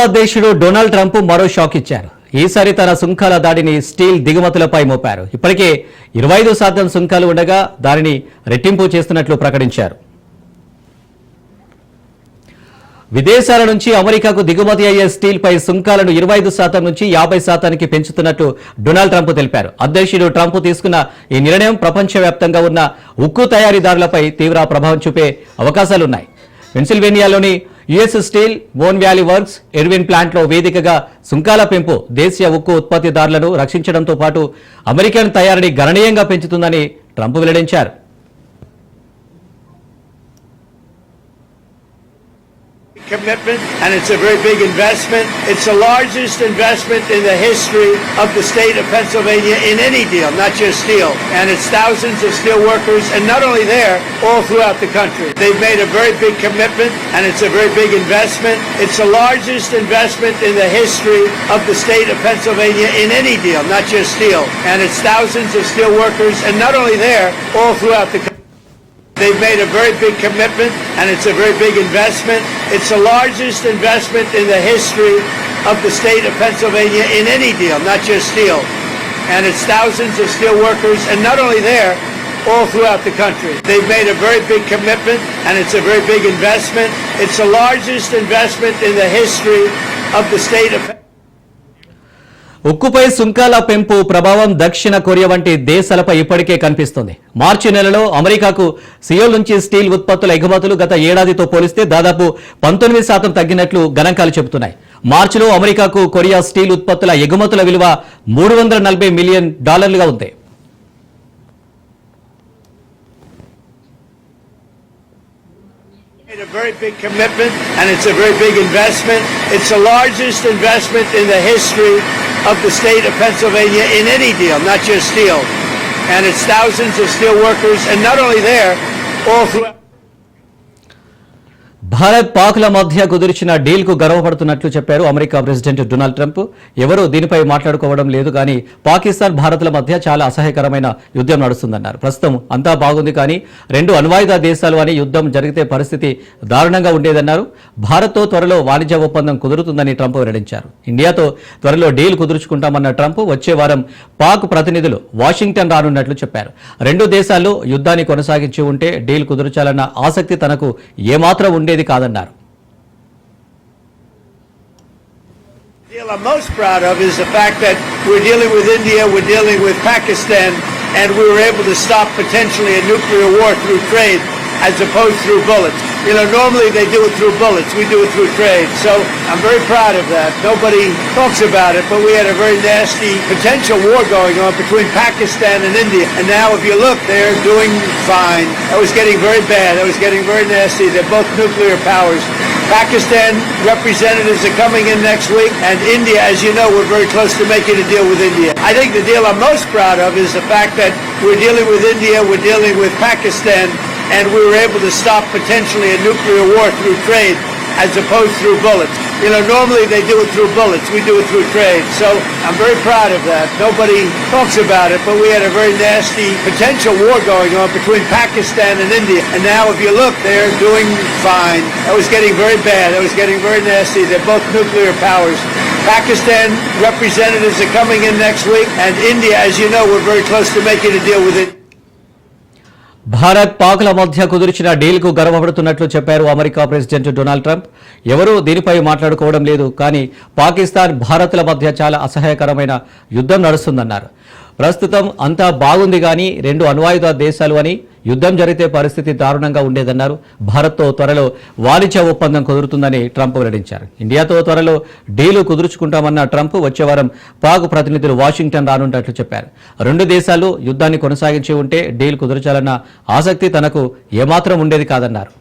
అధ్యక్షుడు Donald Trump మరో shock ఇచ్చారు. ఈసారి తన సుంకాల దాడిని స్టీల్ దిగుమతులపై మోపారు. ఇప్పటికే 25% సుంకాలు ఉండగా దానిని రెట్టింపు చేస్తున్నట్లు ప్రకటించారు. విదేశాల నుంచి అమెరికాకు దిగుమతి అయ్యే స్టీల్ పై సుంకాలను 25% నుంచి 50%కి పెంచుతున్నట్లు డొనాల్డ్ ట్రంప్ తెలిపారు. అధ్యక్షుడు ట్రంప్ తీసుకున్న ఈ నిర్ణయం ప్రపంచవ్యాప్తంగా ఉన్న ఉక్కు తయారీదారులపై తీవ్ర ప్రభావం చూపే అవకాశాలున్నాయి. పెన్సిల్వేనియాలోని US steel, Mon valley works, Irvin ప్లాంట్లో వేదికగా సుంకాల పెంపు దేశీయ ఉక్కు ఉత్పత్తిదారులను రక్షించడంతో పాటు అమెరికన్ తయారీని గణనీయంగా పెంచుతుందని ట్రంప్ వెల్లడించారు. Commitment, and it's a very big investment. It's the largest investment in the history of the state of Pennsylvania in any deal, not just steel. And it's thousands of steel workers, and not only there, all throughout the country. They've made a very big commitment, and it's a very big investment. It's the largest investment in the history of the state of Pennsylvania in any deal, not just steel. And it's thousands of steel workers, and not only there, all throughout the country. They've made a very big commitment, and it's a very big investment. It's the largest investment in the history of the state of Pennsylvania in any deal, not just steel. And it's thousands of steel workers, and not only there, all throughout the country. They've made a very big commitment, and it's a very big investment. It's the largest investment in the history of the state of ఉక్కుపై సుంకాల పెంపు ప్రభావం దక్షిణ Korea వంటి దేశాలపై ఇప్పటికే కనిపిస్తోంది. మార్చి నెలలో అమెరికాకు Seoul నుంచి స్టీల్ ఉత్పత్తుల ఎగుమతులు గత ఏడాదితో పోలిస్తే దాదాపు 19% తగ్గినట్లు గణాంకాలు చెబుతున్నాయి. మార్చిలో అమెరికాకు కొరియా స్టీల్ ఉత్పత్తుల ఎగుమతుల విలువ $340 మిలియన్ ఉంది. A very big commitment, and it's a very big investment. It's the largest investment in the history of the state of Pennsylvania in any deal, not just steel. And it's thousands of steel workers, and not only there, all throughout. Bharat పాక్ల మధ్య కుదిర్చిన డీల్కు గర్వపడుతున్నట్లు చెప్పారు America president Donald Trump. ఎవరూ దీనిపై మాట్లాడుకోవడం లేదు, కానీ పాకిస్తాన్ భారత్ల మధ్య చాలా అసహ్యకరమైన యుద్ధం నడుస్తుందన్నారు. ప్రస్తుతం అంతా బాగుంది, కానీ రెండు అణ్వాయుధ దేశాలు అని యుద్ధం జరిగితే పరిస్థితి దారుణంగా ఉండేదన్నారు. భారత్తో త్వరలో వాణిజ్య ఒప్పందం కుదురుతుందని ట్రంప్ వెల్లడించారు. ఇండియాతో త్వరలో డీల్ కుదుర్చుకుంటామన్న ట్రంప్ వచ్చే వారం పాక్ ప్రతినిధులు వాషింగ్టన్ రానున్నట్లు చెప్పారు. రెండు దేశాల్లో యుద్ధాన్ని కొనసాగించి ఉంటే డీల్ కుదుర్చాలన్న ఆసక్తి తనకు ఏమాత్రం ఉండేది కాదన్నారు. The deal I'm most proud of is the fact that we're dealing with India, we're dealing with Pakistan, and we were able to stop potentially a nuclear war through trade as opposed through bullets. You know, normally they do it through bullets, we do it through trade. So I'm very proud of that. Nobody talks about it, but we had a very nasty potential war going on between Pakistan and India. And now if you look, they're doing fine. That was getting very bad. That was getting very nasty. They're both nuclear powers. Pakistan representatives are coming in next week, and India, as you know, we're very close to making a deal with India. I think the deal I'm most proud of is the fact that we're dealing with India, we're dealing with Pakistan, and we were able to stop potentially a nuclear war through trade as opposed through bullets. You know, normally they do it through bullets, we do it through trade. So I'm very proud of that. Nobody talks about it, but we had a very nasty potential war going on between Pakistan and India. And now if you look, they're doing fine. That was getting very bad. That was getting very nasty. They're both nuclear powers. Pakistan representatives are coming in next week, and India, as you know, we're very close to making a deal with it. Bharat పాక్ల మధ్య కుదిర్చిన డీల్కు గర్వపడుతున్నట్లు చెప్పారు America president Donald Trump. ఎవరూ దీనిపై మాట్లాడుకోవడం లేదు, కానీ పాకిస్తాన్ భారత్ల మధ్య చాలా అసహ్యకరమైన యుద్ధం నడుస్తుందన్నారు. ప్రస్తుతం అంతా బాగుంది, కానీ రెండు అణ్వాయుధ దేశాలు అని యుద్ధం జరిగితే పరిస్థితి దారుణంగా ఉండేదన్నారు. భారత్తో త్వరలో వాణిజ్య ఒప్పందం కుదురుతుందని ట్రంప్ వెల్లడించారు. ఇండియాతో త్వరలో డీలు కుదుర్చుకుంటామన్న ట్రంప్ వచ్చే వారం పాక్ ప్రతినిధులు వాషింగ్టన్ రానున్నట్లు చెప్పారు. రెండు దేశాలు యుద్ధాన్ని కొనసాగించి ఉంటే డీల్ కుదుర్చాలన్న ఆసక్తి తనకు ఏమాత్రం ఉండేది కాదన్నారు.